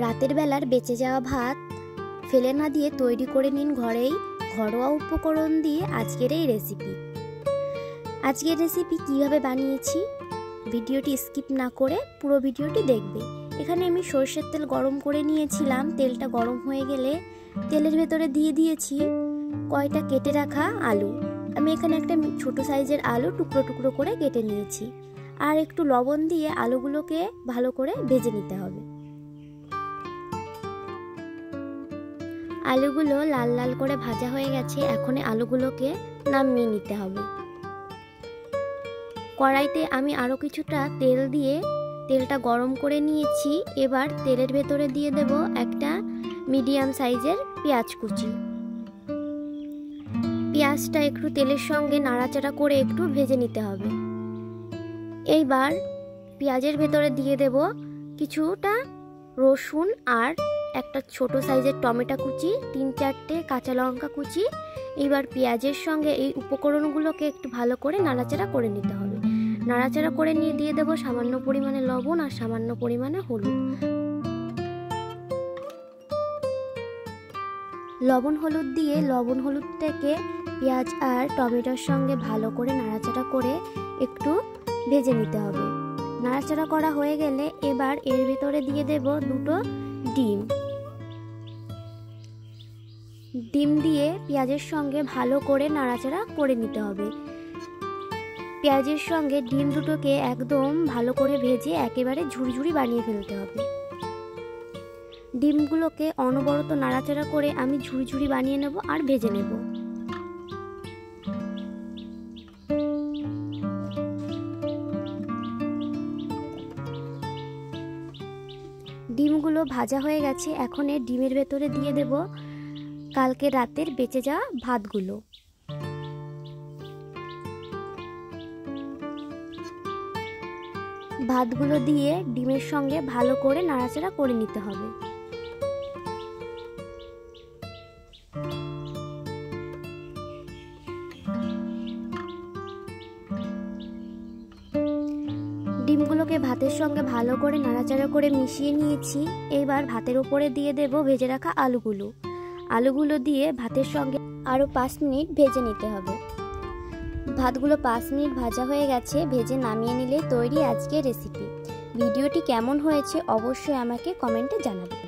রাতের বেলার বেঁচে যাওয়া ভাত ফেলে না দিয়ে তৈরি করে নিন ঘরেই ঘরোয়া উপকরণ দিয়ে আজকের এই রেসিপি। আজকের রেসিপি কিভাবে বানিয়েছি ভিডিওটি স্কিপ না করে পুরো ভিডিওটি দেখবে। এখানে আমি সরষের তেল গরম করে নিয়েছিলাম। তেলটা গরম হয়ে গেলে তেলের ভেতরে দিয়ে দিয়েছি কয়টা কেটে রাখা আলু। আমি এখানে একটা ছোট সাইজের আলু টুকরো টুকরো করে কেটে নিয়েছি। আর একটু লবণ দিয়ে আলুগুলোকে ভালো করে ভেজে নিতে হবে। আলুগুলো লাল লাল করে ভাজা হয়ে গেছে। এখন আলুগুলোকে নামিয়ে নিতে হবে। কড়াইতে আমি আরো কিছুটা তেল দিয়ে তেলটা গরম করে নিয়েছি। এবার তেলের ভেতরে দিয়ে দেব একটা মিডিয়াম সাইজের পেঁয়াজ কুচি। পেঁয়াজটা একটু তেলের সঙ্গে নাড়াচাড়া করে একটু ভেজে নিতে হবে। এইবার পেঁয়াজের ভেতরে দিয়ে দেব কিছুটা রসুন আর একটা ছোট সাইজের টমেটো কুচি, 3-4টে কাঁচা লঙ্কা কুচি। এইবার পেঁয়াজের সঙ্গে এই উপকরণগুলোকে একটু ভালো করে নাড়াচাড়া করে নিতে হবে। নাড়াচাড়া করে নিয়ে দিয়ে দেব সামান্য পরিমাণে লবণ আর সামান্য পরিমাণে হলুদ। লবণ হলুদ দিয়ে লবণ হলুদটাকে পেঁয়াজ আর টমেটোর সঙ্গে ভালো করে নাড়াচাড়া করে একটু ভেজে নিতে হবে। নাড়াচাড়া করা হয়ে গেলে এবার এর ভিতরে দিয়ে দেব 2টো ডিম। ডিম দিয়ে পেঁয়াজের সঙ্গে ভালো করে নাড়াচাড়া করে নিতে হবে। পেঁয়াজের সঙ্গে ডিম দুটোকে একদম ভালো করে ভেজে একেবারে ঝুরঝুরি বানিয়ে ফেলতে হবে। ডিমগুলোকে অনবরত নাড়াচাড়া করে আমি ঝুরঝুরি বানিয়ে নেব আর ভেজে নেব। ডিমগুলো ভাজা হয়ে গেছে। এখন এই ডিমের ভেতরে দিয়ে দেব কালকে রাতের বেঁচে যাওয়া ভাতগুলো। ভাতগুলো দিয়ে ডিমের সঙ্গে ভালো করে নাড়াচাড়া করে নিতে হবে। ডিমগুলোকে ভাতের সঙ্গে ভালো করে নাড়াচাড়া করে মিশিয়ে নিয়েছি। এবার ভাতের উপরে দিয়ে দেব ভেজে রাখা আলুগুলো। আলুগুলো দিয়ে ভাতের সঙ্গে আরও 5 মিনিট ভেজে নিতে হবে। ভাতগুলো 5 মিনিট ভাজা হয়ে গেছে। ভেজে নামিয়ে নিলে তৈরি আজকের রেসিপি। ভিডিওটি কেমন হয়েছে অবশ্যই আমাকে কমেন্টে জানাবে।